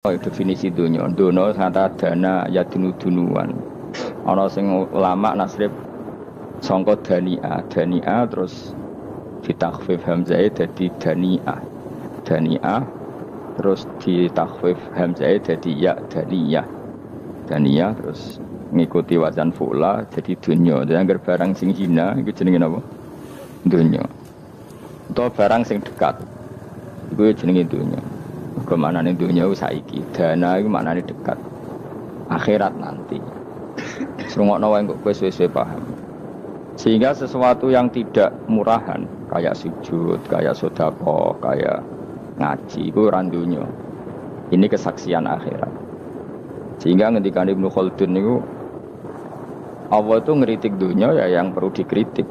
Oh, definisi dunya, dono kata dana ya dunuan. Ana sing ulama nasrib sangka dania terus ditakhfif hamzah dadi dania terus ditakhfif hamzah dadi ya dania terus ngikuti wazan fu'la jadi dunya. Jadi anggar barang sing hina iku jenenge napa? Dunya. Utawa barang sing dekat iku jenenge dunya. Kemana nih dunia saiki dana itu mana nih dekat akhirat nanti serungok nawa yang kok sesuai paham sehingga sesuatu yang tidak murahan kayak sujud kayak sedekah kayak ngaji itu randunya ini kesaksian akhirat sehingga ketika Ibnu Khaldun itu Allah itu ngeritik dunia ya yang perlu dikritik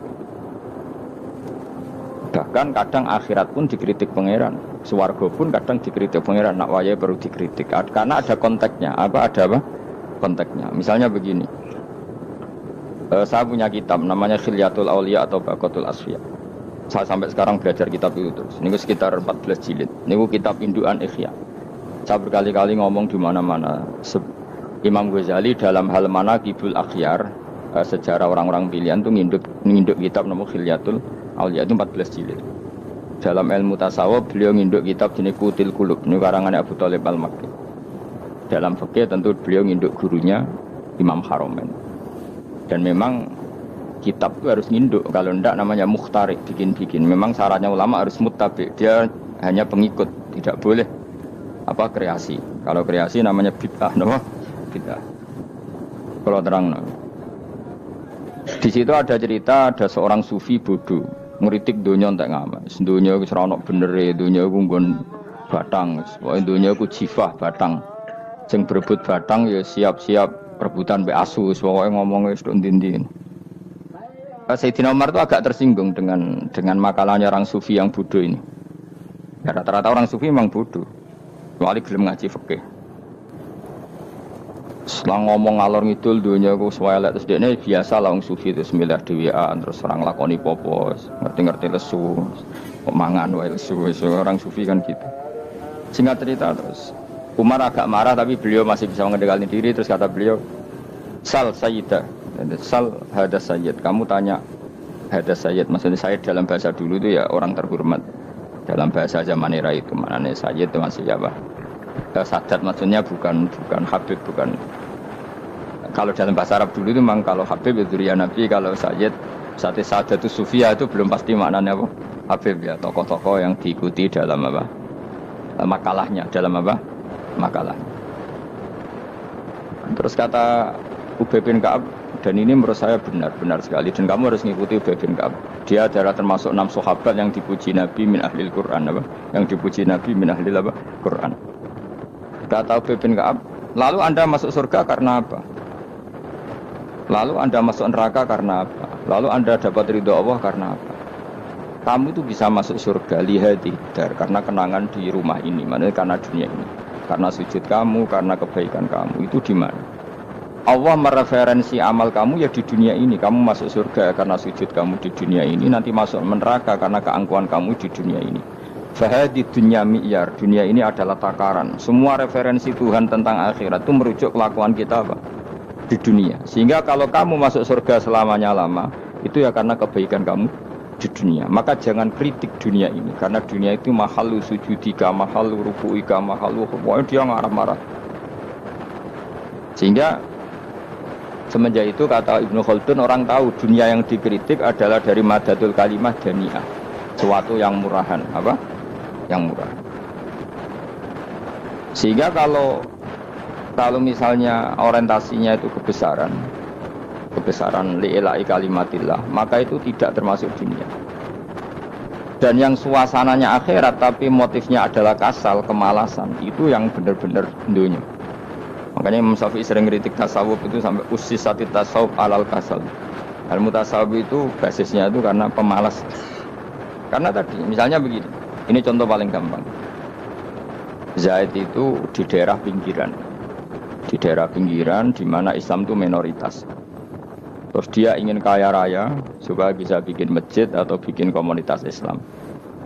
bahkan kadang akhirat pun dikritik pangeran swarga pun kadang dikritik pangeran nak waya perlu dikritik karena ada konteksnya ada konteksnya misalnya begini saya punya kitab namanya Khilyatul Auliya atau Baqatul Asfiya saya sampai sekarang belajar kitab itu terus ini sekitar 14 jilid ini kitab indukan Ikhya saya berkali-kali ngomong di mana-mana Imam Ghazali dalam hal mana Kibul Akhyar sejarah orang-orang pilihan itu nginduk kitab namanya Khilyatul Auliya itu 14 jilid. Dalam ilmu tasawuf beliau nginduk kitab jenis Qutil Qulub, ini karangan Abu Thalib Al-Makki. Dalam fikih tentu beliau nginduk gurunya Imam Haromen. Dan memang kitab itu harus nginduk, kalau tidak namanya mukhtarik, bikin-bikin. Memang syaratnya ulama harus muttabi, dia hanya pengikut, tidak boleh kreasi. Kalau kreasi namanya bid'ah, bid'ah. Kalau terang, di situ ada cerita ada seorang sufi bodoh. Ngeritik dunia entek ngamal. Dunia wis ora ono benere, dunia ku nggon batang. Pokoke dunia ku jifah batang. Sing berebut batang ya siap-siap rebutan mbek asu. Pokoke ngomong wis tok ndi-ndi. Sayyidina Umar itu agak tersinggung dengan makalahnya orang sufi yang bodoh ini. Ya, rata-rata orang sufi memang bodoh. Kecuali gelem ngaji fikih. Setelah ngomong ngalor ngidul dunia ku swelek terus dekne biasa lah wong sufi terus milih dhewean terus orang lakoni popo ngerti-ngerti lesu kok mangan wae lesu orang sufi kan gitu. Singkat cerita terus Umar agak marah tapi beliau masih bisa mengendalikan diri terus kata beliau sal sayyidah sal hadas sayyid kamu tanya hadas sayyid maksudnya sayyid dalam bahasa dulu itu ya orang terhormat dalam bahasa zaman era itu maknanya sayyid itu masih apa Sadat maksudnya bukan Habib bukan kalau dalam bahasa Arab dulu itu memang kalau Habib itu ya Nabi kalau Sayyid Sadat itu Sufia itu belum pasti maknanya apa Habib ya tokoh-tokoh yang diikuti dalam apa makalahnya makalahnya terus kata Ubay bin Ka'ab dan ini menurut saya benar sekali dan kamu harus mengikuti Ubay bin Ka'ab dia adalah termasuk 6 sahabat yang dipuji Nabi min ahlil Quran yang dipuji Nabi min ahlil Quran. Kata Ubay bin Ka'ab, lalu Anda masuk surga karena apa? Lalu Anda masuk neraka karena apa? Lalu Anda dapat ridho Allah karena apa? Kamu itu bisa masuk surga lihadi dar karena kenangan di rumah ini, maksudnya karena dunia ini. Karena sujud kamu, karena kebaikan kamu, itu di mana? Allah mereferensi amal kamu ya di dunia ini. Kamu masuk surga karena sujud kamu di dunia ini, nanti masuk neraka karena keangkuhan kamu di dunia ini. Fahadi dunia mi'yar, dunia ini adalah takaran. Semua referensi Tuhan tentang akhirat itu merujuk kelakuan kita di dunia. Sehingga kalau kamu masuk surga selamanya lama, itu ya karena kebaikan kamu di dunia. Maka jangan kritik dunia ini, karena dunia itu mahalu sujudika, mahalu ruku'ika, mahalu pokoknya dia marah-marah. Sehingga semenjak itu kata Ibnu Khaldun orang tahu dunia yang dikritik adalah dari madatul kalimah daniyah, sesuatu yang murahan yang murah. Sehingga kalau misalnya orientasinya itu kebesaran li'ilai kalimatillah, maka itu tidak termasuk dunia. Dan yang suasananya akhirat tapi motifnya adalah kasal, kemalasan, itu yang benar-benar dunia. Makanya Imam Syafi'i sering kritik tasawuf itu sampai ussisati tasawuf alal kasal. Ilmu tasawuf itu basisnya itu karena pemalas. Karena tadi misalnya begini, ini contoh paling gampang. Zaid itu di daerah pinggiran di mana Islam itu minoritas. Terus dia ingin kaya raya supaya bisa bikin masjid atau bikin komunitas Islam.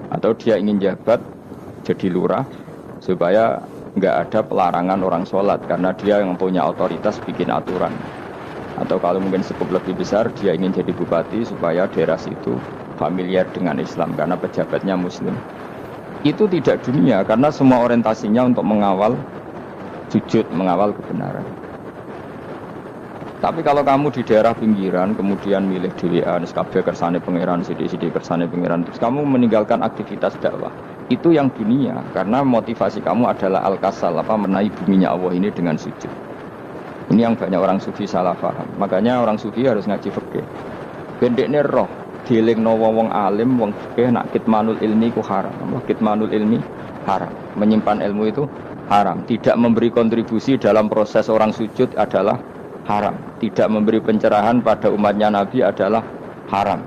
Atau dia ingin jabat jadi lurah supaya nggak ada pelarangan orang sholat karena dia yang punya otoritas bikin aturan. Atau kalau mungkin cukup lebih besar, dia ingin jadi bupati supaya daerah situ familiar dengan Islam karena pejabatnya Muslim. Itu tidak dunia karena semua orientasinya untuk mengawal sujud, mengawal kebenaran. Tapi kalau kamu di daerah pinggiran, kemudian milih dhewean, kabeh kersane pangeran, sithik-sithik kersane pangeran, terus kamu meninggalkan aktivitas dakwah. Itu yang dunia, karena motivasi kamu adalah al-kasal, menaik buminya Allah ini dengan sujud. Ini yang banyak orang sufi salah paham. Makanya orang sufi harus ngaji fikih. Bendekne roh, dielingno wong alim, wong fikih nak kitmanul ilmi ku haram. Kitmanul ilmi haram. Menyimpan ilmu itu haram. Tidak memberi kontribusi dalam proses orang sujud adalah haram. Tidak memberi pencerahan pada umatnya Nabi adalah haram.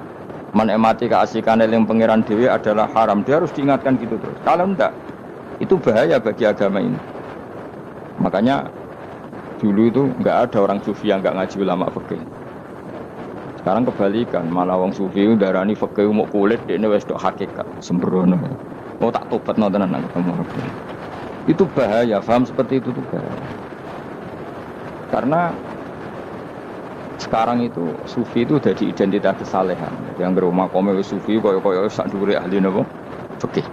Menikmati keasikan eling pangeran dewi adalah haram. Dia harus diingatkan gitu terus. Kalau enggak, itu bahaya bagi agama ini. Makanya dulu itu enggak ada orang sufi yang enggak ngaji ulama fikih. Sekarang kebalikan, malah wong sufi darani fikih mau kulit dekne wis tok hakikat sembrono. Oh tak tobat tenan nang ketemu. Itu bahaya, paham seperti itu tuh bahaya. Karena sekarang itu sufi itu udah di identitas kesalehan. Yang berumah kome sufi koyo sak dhuwure ahli napa? Fikih.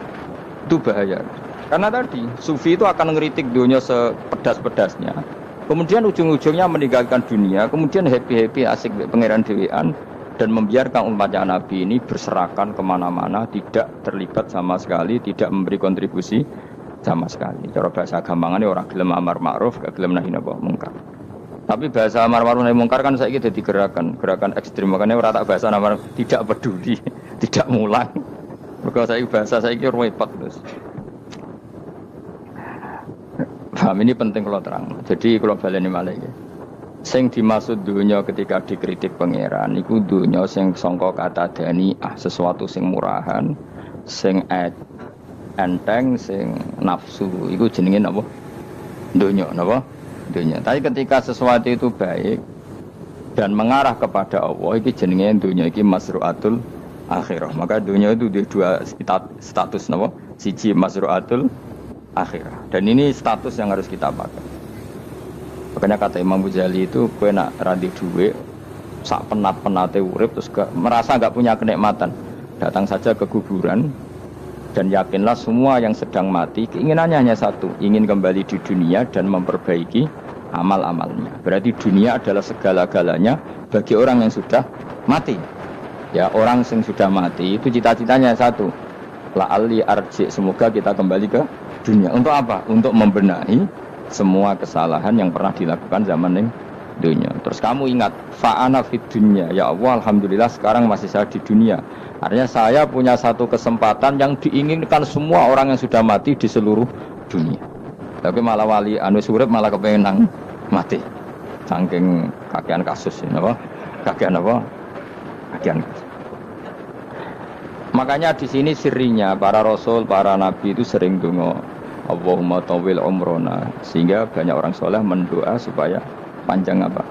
Itu bahaya. Karena tadi sufi itu akan ngeritik dunia sepedas-pedasnya. Kemudian ujung-ujungnya meninggalkan dunia, kemudian happy-happy asik pangeran dhewean dan membiarkan umatnya Nabi ini berserakan kemana-mana, tidak terlibat sama sekali, tidak memberi kontribusi sama sekali. Cara bahasa gampangannya orang gelem amar ma'ruf, gak gelem nahi mungkar. Tapi bahasa amar ma'ruf nahi mungkar kan saiki dadi gerakan ekstrem. Makanya ora tak bahasa amar tidak peduli, tidak mulang. Mergo saiki bahasa saiki repot terus. Paham, ini penting kalau terang. Jadi kalau baleni malih ya. Sing dimaksud dunya ketika dikritik pangeran iku dunya sing sangka kata dani'ah, sesuatu sing murahan, sing enteng, sing nafsu. Iku jenenge napa? Dunya napa? Dunya. Tapi ketika sesuatu itu baik dan mengarah kepada Allah, iki jenenge dunya iki masru'atul akhirah. Maka dunya itu dua status napa? Siji masru'atul akhirah. Dan ini status yang harus kita pakai. Makanya kata Imam Ghazali itu kowe nak randi duwe sak penat-penate urip terus merasa enggak punya kenikmatan. Datang saja ke kuburan dan yakinlah semua yang sedang mati keinginannya hanya satu, ingin kembali di dunia dan memperbaiki amal-amalnya. Berarti dunia adalah segala-galanya bagi orang yang sudah mati. Ya, orang yang sudah mati itu cita-citanya satu. La'alli arji, semoga kita kembali ke dunia. Untuk apa? Untuk membenahi semua kesalahan yang pernah dilakukan zaman ini dunia. Terus kamu ingat, fa'ana fid dunya, ya Allah, alhamdulillah sekarang masih saya di dunia. Artinya saya punya satu kesempatan yang diinginkan semua orang yang sudah mati di seluruh dunia. Tapi malah wali anu surip malah kepengen nang mati. Saking kakean kasus ini, apa? Kakean apa? Kakean kasus. Makanya di sini sirinya para rasul, para nabi itu sering donga Allahumma tawil umrona, sehingga banyak orang soleh mendoa supaya panjang apa?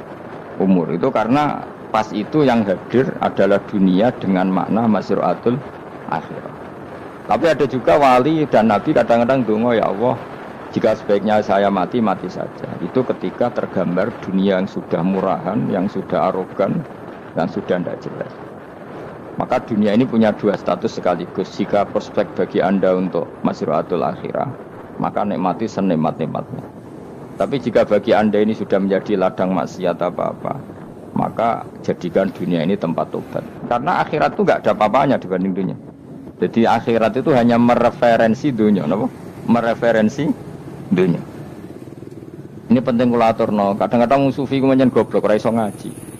Umur. Itu karena pas itu yang hadir adalah dunia dengan makna masru'atul akhirah. Tapi ada juga wali dan nabi kadang-kadang donga, ya Allah, jika sebaiknya saya mati, mati saja. Itu ketika tergambar dunia yang sudah murahan, yang sudah arogan, dan sudah tidak jelas. Maka dunia ini punya dua status sekaligus. Jika prospek bagi Anda untuk masru'atul akhirah, maka nikmati senikmat-nikmatnya. Tapi jika bagi Anda ini sudah menjadi ladang maksiat apa-apa, maka jadikan dunia ini tempat tobat. Karena akhirat itu enggak ada apa-apanya dibanding dunia. Jadi akhirat itu hanya mereferensi dunia, apa? Mereferensi dunia. Ini penting kula aturno. Kadang-kadang sufi ku menyen goblok ora iso ngaji.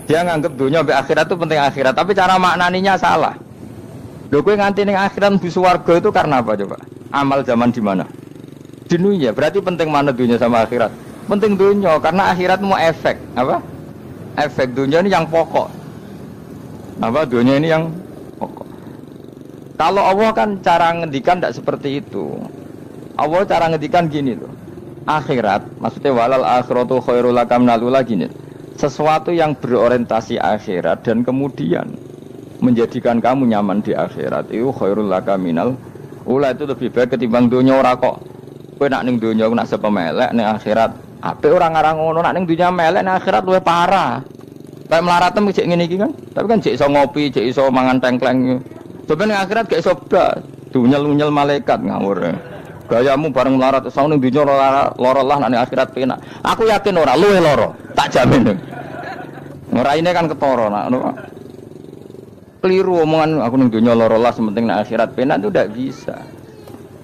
Dia nganggep dunia sampai akhirat itu penting akhirat, tapi cara maknaninya salah. Lho kowe nganti ning akhirat mlebu swarga itu karena apa coba? Amal zaman di mana? Di dunia. Berarti penting mana dunia sama akhirat? Penting dunia karena akhirat mau efek, apa? Efek dunia ini yang pokok. Apa dunia ini yang pokok. Kalau Allah kan cara ngendikan tidak seperti itu. Allah cara ngendikan gini loh. Akhirat, maksudnya walal akhiratu khairul lakam nalula gini. Sesuatu yang berorientasi akhirat dan kemudian menjadikan kamu nyaman di akhirat itu khairul laka minal ula, itu lebih baik ketimbang dunia ora kok Kowe nak ning donya nak sepemelek ning akhirat apik ora ngarang ngono, nak ning donya melek ning akhirat luwih parah. Kayak melaratem cek ngene iki kan. Tapi kan cek iso ngopi, cek iso mangan tengkleng. Coba ning akhirat gak iso blas. Dunyel-unyel malaikat ngawur. Gayamu bareng melarat iso ning donya lara lah nak ning akhirat penak. Aku yakin ora luwih lara, tak jamin. Ora ini kan ketara nak ngono. Keliru omongan aku ning donya lara lah sementing nek akhirat penak itu ndak bisa.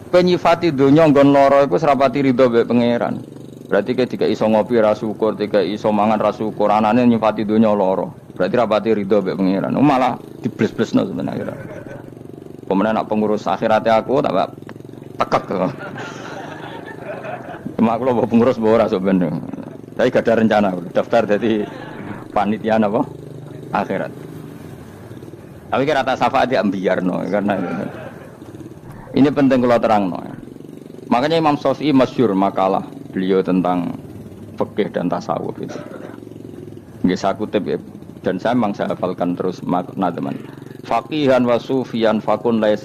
Penyifati donya nggon lara iku serapati ridho mbek pangeran. Berarti ketika iso ngopi ra syukur, ketika iso mangan ra syukur, anane nyifati donya lara. Berarti rapati ridho mbek pangeran. Malah dibles-blesno sebenarnya. Pemenang nak pengurus akhirate aku tak tekek. Cuma aku lho pengurus ora sebenarnya. Tapi gak ada rencana daftar jadi panitia apa? Akhirat. Tapi kira tak syafaat ya ambiarno karena ini penting kalau terangno. Makanya Imam Syafi'i masyhur makalah beliau tentang fikih dan tasawuf itu. Nggih saya kutip ya, dan saya memang saya hafalkan terus makna teman. Faqihan wa sufiyan fakun laisa